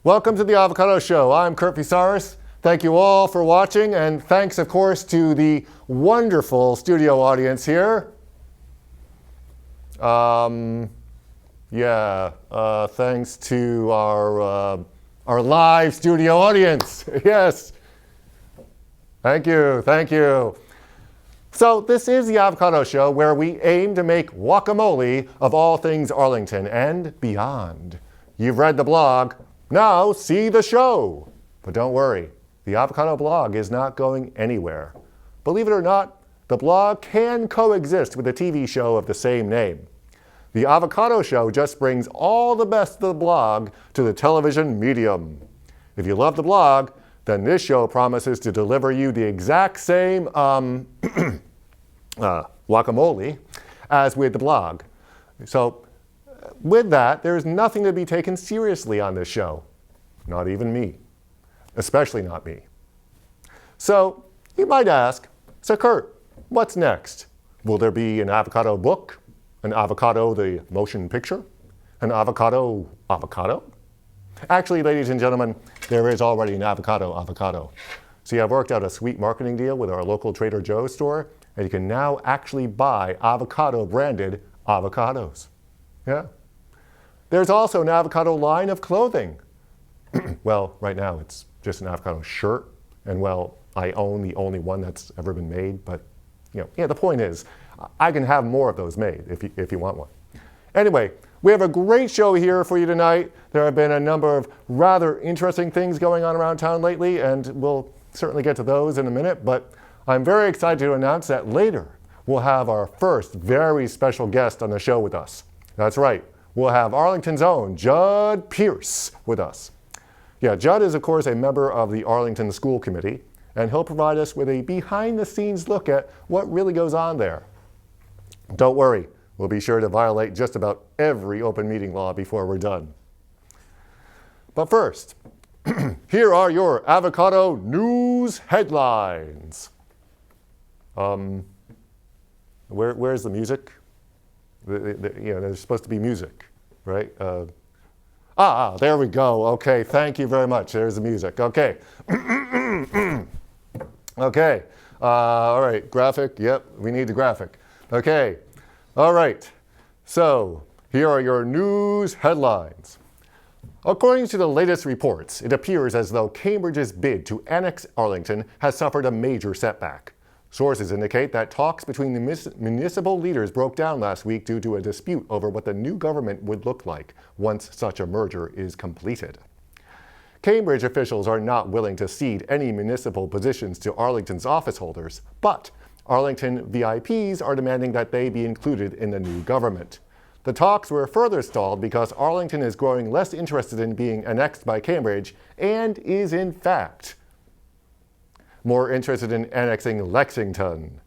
Welcome to the Avocado Show. I'm Kurt Visaris. Thank you all for watching, and thanks, of course, to the wonderful studio audience here. Thanks to our live studio audience. Yes. Thank you. So this is the Avocado Show, where we aim to make guacamole of all things Arlington and beyond. You've read the blog. Now see the show. But don't worry, the Avocado blog is not going anywhere. Believe it or not, the blog can coexist with a TV show of the same name. The Avocado Show just brings all the best of the blog to the television medium. If you love the blog, then this show promises to deliver you the exact same guacamole as with the blog. So with that, there's nothing to be taken seriously on this show. Not even me. Especially not me. So you might ask, so Kurt, what's next? Will there be an Avocado book? An Avocado the motion picture? An Avocado? Actually, ladies and gentlemen, there is already an Avocado. See, I've worked out a sweet marketing deal with our local Trader Joe's store, and you can now actually buy Avocado branded avocados. Yeah. There's also an Avocado line of clothing. Well, right now it's just an Avocado shirt, and well, I own the only one that's ever been made, but the point is, I can have more of those made if you want one. Anyway, we have a great show here for you tonight. There have been a number of rather interesting things going on around town lately, and we'll certainly get to those in a minute, but I'm very excited to announce that later we'll have our first very special guest on the show with us. That's right, we'll have Arlington's own Judd Pierce with us. Yeah, Judd is, of course, a member of the Arlington School Committee, and he'll provide us with a behind-the-scenes look at what really goes on there. Don't worry, we'll be sure to violate just about every open meeting law before we're done. But first, here are your Avocado news headlines. Where's the music? There's supposed to be music, right? There we go. Okay, thank you very much. There's the music. Okay. Okay. All right, graphic. Yep, we need the graphic. Okay. All right. So here are your news headlines. According to the latest reports, it appears as though Cambridge's bid to annex Arlington has suffered a major setback. Sources indicate that talks between the municipal leaders broke down last week due to a dispute over what the new government would look like once such a merger is completed. Cambridge officials are not willing to cede any municipal positions to Arlington's office holders, but Arlington VIPs are demanding that they be included in the new government. The talks were further stalled because Arlington is growing less interested in being annexed by Cambridge and is, in fact, more interested in annexing Lexington.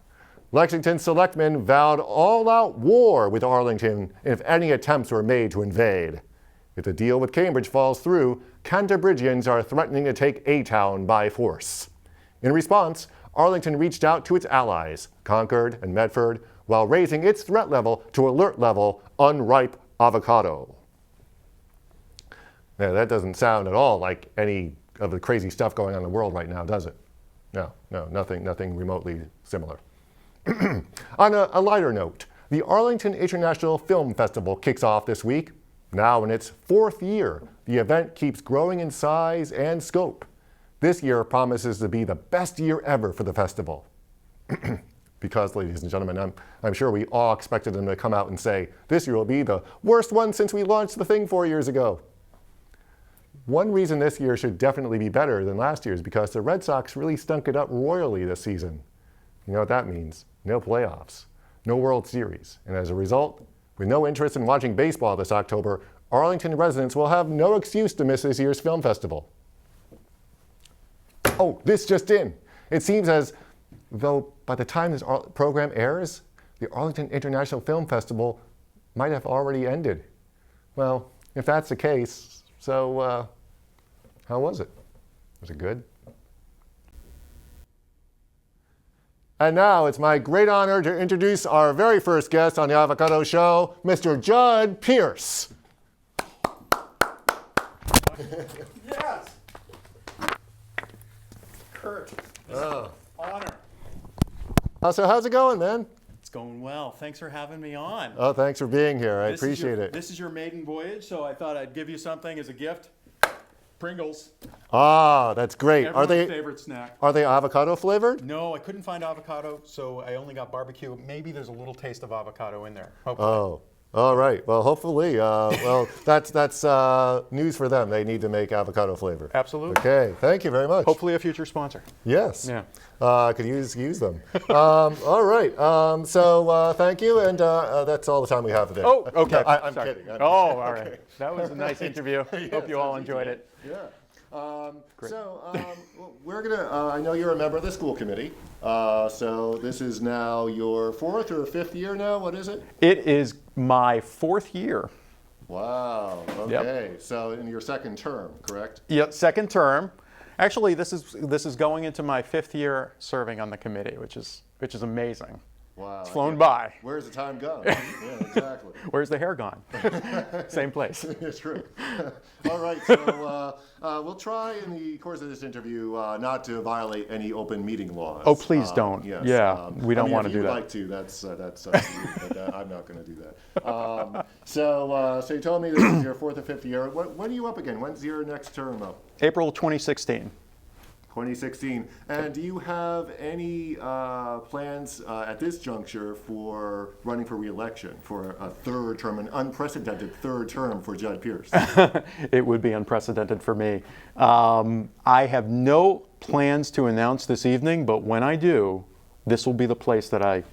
Lexington selectmen vowed all-out war with Arlington if any attempts were made to invade. If the deal with Cambridge falls through, Canterbridgians are threatening to take A-Town by force. In response, Arlington reached out to its allies, Concord and Medford, while raising its threat level to alert level unripe avocado. Now, that doesn't sound at all like any of the crazy stuff going on in the world right now, does it? No, nothing remotely similar. On a lighter note, the Arlington International Film Festival kicks off this week. Now in its 4th year, the event keeps growing in size and scope. This year promises to be the best year ever for the festival. Because, ladies and gentlemen, I'm sure we all expected them to come out and say, this year will be the worst one since we launched the thing 4 years ago. One reason this year should definitely be better than last year is because the Red Sox really stunk it up royally this season. You know what that means? No playoffs, no World Series. And as a result, with no interest in watching baseball this October, Arlington residents will have no excuse to miss this year's film festival. Oh, this just in. It seems as though by the time this program airs, the Arlington International Film Festival might have already ended. Well, if that's the case, so how was it? Was it good? And now it's my great honor to introduce our very first guest on the Avocado Show, Mr. Judd Pierce. Yes. Kurt, this is an honor. So how's it going, man? It's going well. Thanks for having me on. Oh, thanks for being here. I appreciate it. This is your maiden voyage, so I thought I'd give you something as a gift. Pringles. Ah, that's great. Everyone's favorite snack. Are they avocado flavored? No, I couldn't find avocado, so I only got barbecue. Maybe there's a little taste of avocado in there. Hopefully. Oh, all right. Well, hopefully. Well, that's news for them. They need to make avocado flavor. Absolutely. Okay. Thank you very much. Hopefully a future sponsor. Yes. Yeah. I could use them. All right. So thank you, and that's all the time we have today. Oh, okay. No, I'm kidding. All right. That was a nice interview. Hope you all enjoyed it. Yeah. We're gonna. I know you're a member of the school committee. So this is now your 4th or 5th year now. What is it? It is my 4th year. Wow. Okay. So in your 2nd term, correct? Yep, 2nd term. Actually, this is going into my 5th year serving on the committee, which is amazing. Wow. It's flown by. Where's the time gone? Yeah, exactly. Where's the hair gone? Same place. It's true. All right, so we'll try in the course of this interview not to violate any open meeting laws. Oh, please don't. Yes. Yeah, we don't want to do that. If you'd like to, that's up to you, but I'm not going to do that. So you told me this is your 4th or 5th year. When are you up again? When's your next term up? April 2016. 2016. And do you have any plans at this juncture for running for re-election for a 3rd term, an unprecedented 3rd term for Judd Pierce? It would be unprecedented for me. I have no plans to announce this evening, but when I do, this will be the place that I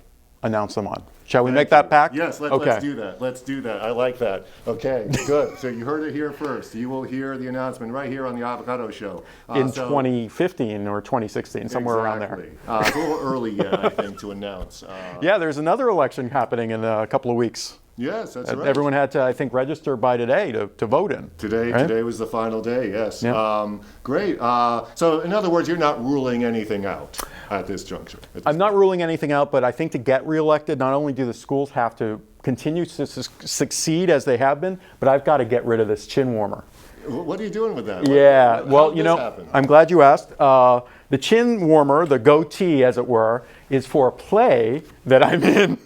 announce them on. Shall we make that pact? Yes, let's do that. Let's do that. I like that. Okay, good. So you heard it here first. You will hear the announcement right here on the Avocado Show. In 2015 or 2016, somewhere around there. It's a little early yet, I think, to announce. Yeah, there's another election happening in a couple of weeks. Yes, that's right. Everyone had to, I think, register by today to vote in. Today was the final day, yes. Yeah. Great. So in other words, you're not ruling anything out at this juncture? I'm not ruling anything out, but I think to get reelected, not only do the schools have to continue to succeed as they have been, but I've got to get rid of this chin warmer. What are you doing with that? Yeah, well, you know, I'm glad you asked. The chin warmer, the goatee, as it were, is for a play that I'm in.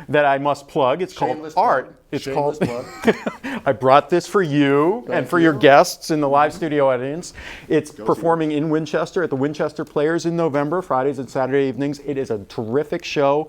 That I must plug. It's Shameless called Art. Plug. It's Shameless called. Plug. I brought this for you and for your guests in the live studio audience. It's performing in Winchester at the Winchester Players in November, Fridays and Saturday evenings. It is a terrific show.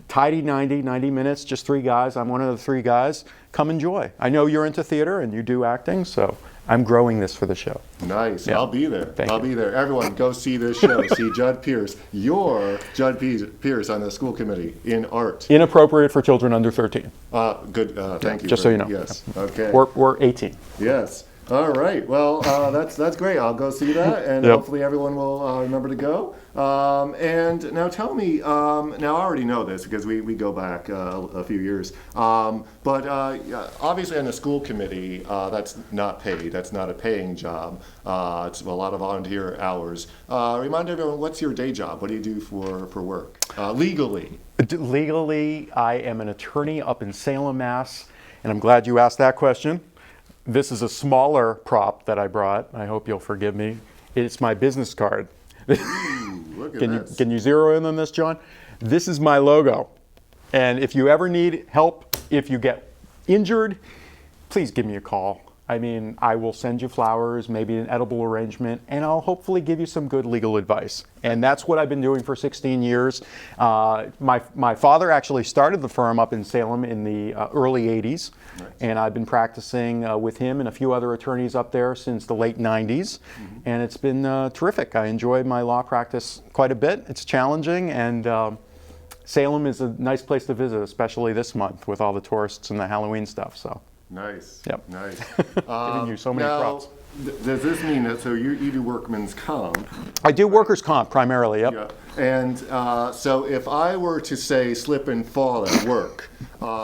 Tidy 90 minutes, just 3 guys. I'm one of the 3 guys. Come enjoy. I know you're into theater and you do acting, so I'm growing this for the show. Nice. Yeah. I'll be there. I'll be there. Everyone, go see this show. See Judd Pierce, your Judd Pierce on the school committee in Art. Inappropriate for children under 13. Good. Thank you. Just so you know. Yes. Okay. Or 18. Yes. All right. Well, that's great. I'll go see that, and hopefully everyone will remember to go. And now tell me. Now I already know this because we go back a few years. But obviously on the school committee, that's not paid. That's not a paying job. It's a lot of volunteer hours. Remind everyone, what's your day job? What do you do for work legally? Legally, I am an attorney up in Salem, Mass. And I'm glad you asked that question. This is a smaller prop that I brought. I hope you'll forgive me. It's my business card. Ooh, look at this. Can you zero in on this, John? This is my logo. And if you ever need help, if you get injured, please give me a call. I mean, I will send you flowers, maybe an edible arrangement, and I'll hopefully give you some good legal advice. And that's what I've been doing for 16 years. My father actually started the firm up in Salem in the early 80s. Nice. And I've been practicing with him and a few other attorneys up there since the late 90s. Mm-hmm. And it's been terrific. I enjoy my law practice quite a bit. It's challenging, and Salem is a nice place to visit, especially this month with all the tourists and the Halloween stuff. So. Nice. Yep. Nice. Giving you so many props. Does this mean that you do workman's comp? I do workers' comp primarily. Yep. Yeah. And so if I were to say slip and fall at work,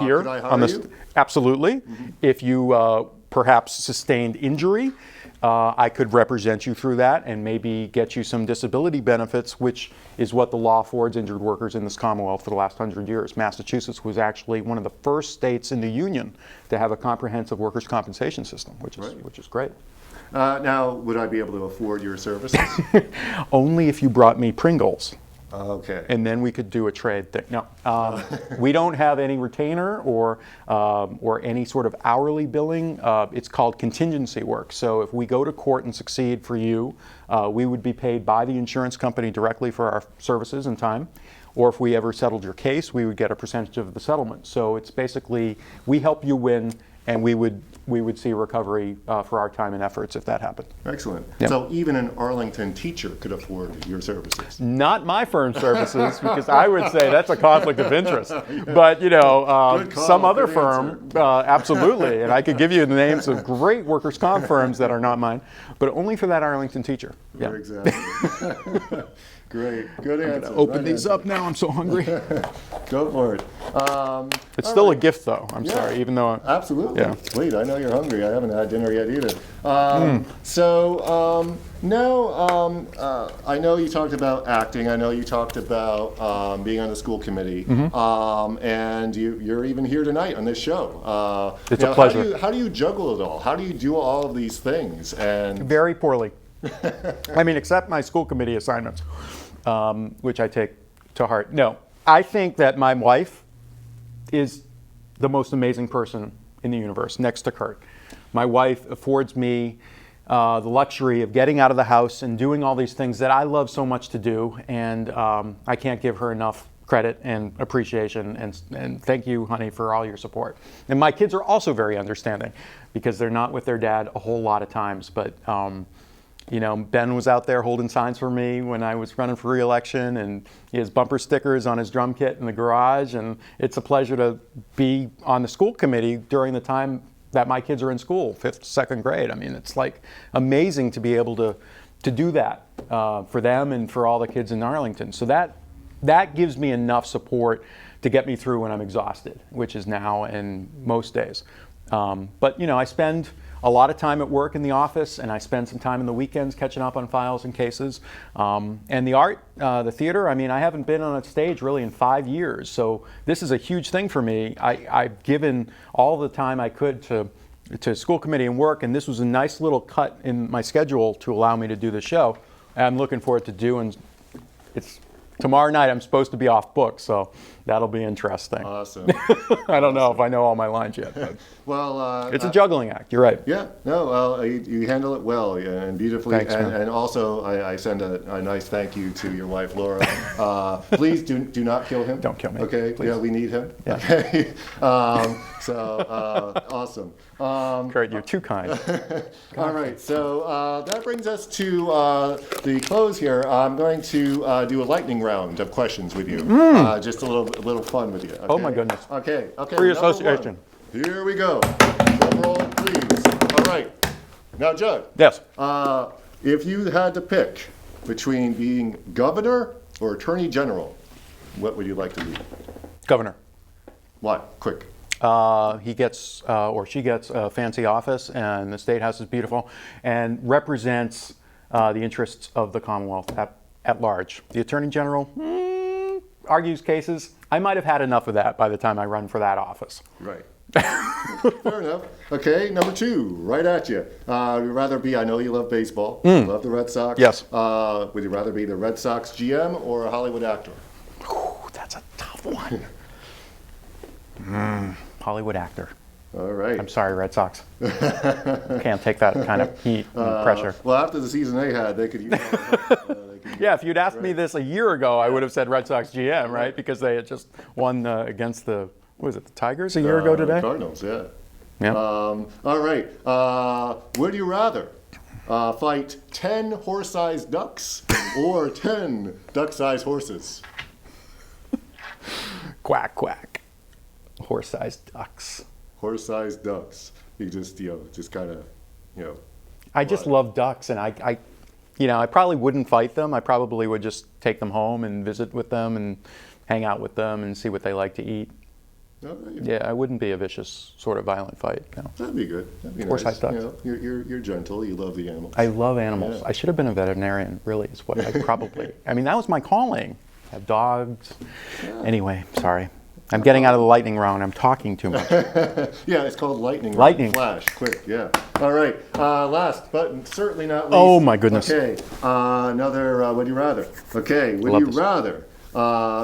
here could I hire on this, you? Absolutely. Mm-hmm. If you perhaps sustained injury, I could represent you through that and maybe get you some disability benefits, which is what the law affords injured workers in this Commonwealth for the last 100 years. Massachusetts was actually one of the first states in the Union to have a comprehensive workers' compensation system, which is great. Now, would I be able to afford your services? Only if you brought me Pringles. Okay. And then we could do a trade thing. No, we don't have any retainer or any sort of hourly billing. It's called contingency work. So if we go to court and succeed for you, we would be paid by the insurance company directly for our services and time. Or if we ever settled your case, we would get a percentage of the settlement. So it's basically we help you win, and we would see recovery for our time and efforts if that happened. Excellent. Yep. So even an Arlington teacher could afford your services. Not my firm's services, because I would say that's a conflict of interest. But Good call, some other good firm, absolutely. And I could give you the names of great workers' comp firms that are not mine, but only for that Arlington teacher. Yeah. Exactly. Great. Good answer. Open these up now. I'm so hungry. Go for it. It's still a gift, though. I'm sorry, even though. Absolutely. Yeah. Wait, I know you're hungry. I haven't had dinner yet either. I know you talked about acting. I know you talked about being on the school committee. And you're even here tonight on this show. It's a pleasure. How do you juggle it all? How do you do all of these things? And Very poorly. I mean, except my school committee assignments, which I take to heart. No, I think that my wife is the most amazing person in the universe, next to Kurt. My wife affords me the luxury of getting out of the house and doing all these things that I love so much to do, and I can't give her enough credit and appreciation, and thank you, honey, for all your support. And my kids are also very understanding, because they're not with their dad a whole lot of times, but Ben was out there holding signs for me when I was running for re-election, and he has bumper stickers on his drum kit in the garage, and it's a pleasure to be on the school committee during the time that my kids are in school, 5th, 2nd grade. I mean, it's like amazing to be able to do that for them and for all the kids in Arlington. So that gives me enough support to get me through when I'm exhausted, which is now and most days. But I spend a lot of time at work in the office, and I spend some time in the weekends catching up on files and cases. And the art, the theater, I mean, I haven't been on a stage really in 5 years, so this is a huge thing for me. I've given all the time I could to school committee and work, and this was a nice little cut in my schedule to allow me to do the show. And I'm looking forward to doing it's tomorrow night. I'm supposed to be off book, so that'll be interesting. awesome. I don't know if I know all my lines yet, but Well, it's a juggling act. You're right. Yeah, no, well, you handle it well and beautifully. Thanks, man. And also, I send a nice thank you to your wife, Laura. Please do not kill him. Don't kill me, Okay, please. yeah, we need him. Yeah. Okay, awesome. Kurt, you're too kind. All right, so that brings us to the close here. I'm going to do a lightning round of questions with you. Just a little fun with you. Okay? Oh my goodness. Okay. Free number association. one. Here we go. Drum roll, please. All right. Now, Judd. Yes. If you had to pick between being governor or attorney general, what would you like to be? Governor. Why? Quick. He gets, or she gets, a fancy office, and the State House is beautiful, and represents the interests of the Commonwealth at large. The Attorney General argues cases. I might have had enough of that by the time I run for that office. Right. Fair enough. Okay, number two, right at you. Would you rather be, I know you love baseball, you love the Red Sox. Yes. Would you rather be the Red Sox GM or a Hollywood actor? Ooh, that's a tough one. Hollywood actor. All right. I'm sorry, Red Sox. Can't take that kind of heat and pressure. Well, after the season they had, they could use Yeah, if you'd asked me this a year ago, I would have said Red Sox GM, right? Because they had just won against the, what was it, the Tigers a year ago today? Cardinals, yeah. Yeah. All right. Would you rather fight 10 horse-sized ducks or 10 duck-sized horses? Quack, quack. Horse-sized ducks. Horse-sized ducks. You just, just kind of, I just love ducks, and I probably wouldn't fight them. I probably would just take them home and visit with them and hang out with them and see what they like to eat. Oh, Yeah, I wouldn't be a vicious sort of violent fight. No. That'd be good. That'd be Horse-sized nice. ducks. You're gentle. You love the animals. I love animals. Yeah. I should have been a veterinarian, really, is what I probably, I mean, that was my calling. Have dogs. Yeah. Anyway, sorry. I'm getting out of the lightning round. I'm talking too much. Yeah, it's called lightning. Lightning. Flash, quick, yeah. All right, last but certainly not least. Oh my goodness. Okay, another would you rather. Okay, would you rather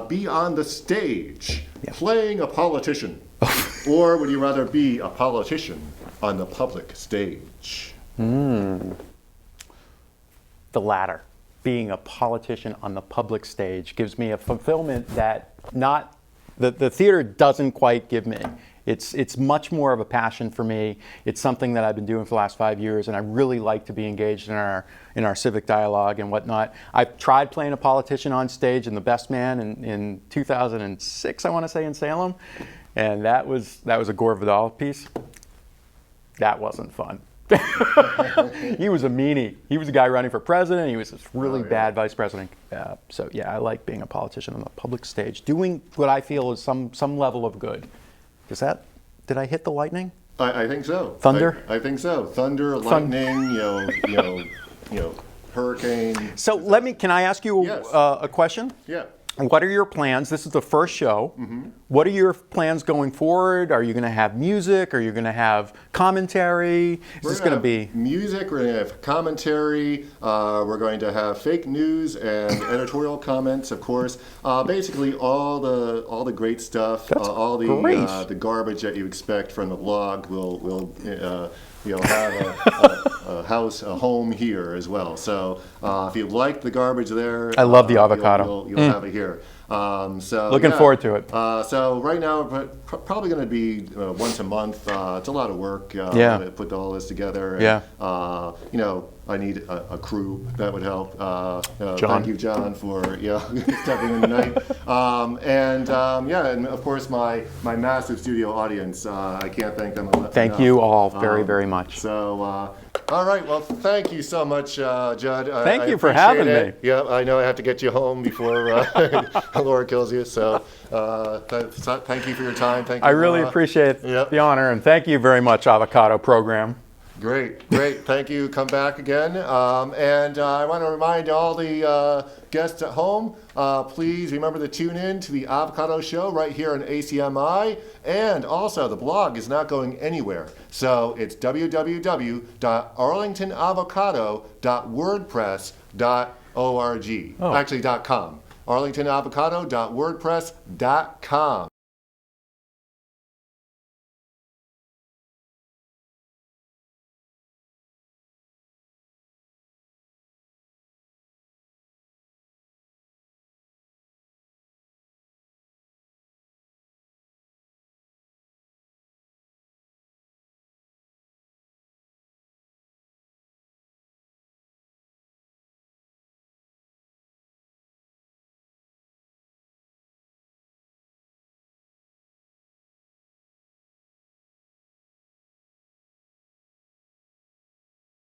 be on the stage playing a politician, or would you rather be a politician on the public stage? The latter. Being a politician on the public stage gives me a fulfillment that the theater doesn't quite give me. It's much more of a passion for me. It's something that I've been doing for the last 5 years, and I really like to be engaged in our civic dialogue and whatnot. I've tried playing a politician on stage in The Best Man in 2006, I want to say, in Salem, and that was a Gore Vidal piece. That wasn't fun. He was a meanie. He was a guy running for president. He was this really bad vice president. So yeah, I like being a politician on the public stage, doing what I feel is some level of good. Did I hit the lightning? I think so. Thunder? I think so. Thunder, lightning, hurricane. So can I ask you a question? Yeah. What are your plans? This is the first show. What are your plans going forward? Are you going to have music? Are you going to have commentary? Is this going to be music? We're going to have commentary. We're going to have fake news and editorial comments, of course. Basically, all the great stuff. All the garbage that you expect from the blog. We'll have a house, a home here as well. So if you like the garbage there, I love the avocado. You'll have it here. Looking forward to it. So right now, probably going to be once a month. It's a lot of work to put all this together. And, I need a crew that would help. Thank you, John, for stepping in tonight. And of course my massive studio audience. I can't thank them enough. Thank you all very, very much. So. All right. Well, thank you so much, Judd. Thank you for having me. Yeah, I know I have to get you home before Laura kills you. So thank you for your time. Thank you. I really appreciate the honor, and thank you very much, Avocado program. Great. Thank you. Come back again. And I want to remind all the guests at home, please remember to tune in to the Avocado Show right here on ACMi. And also, the blog is not going anywhere. So it's www.arlingtonavocado.wordpress.org. Actually, .com. arlingtonavocado.wordpress.com.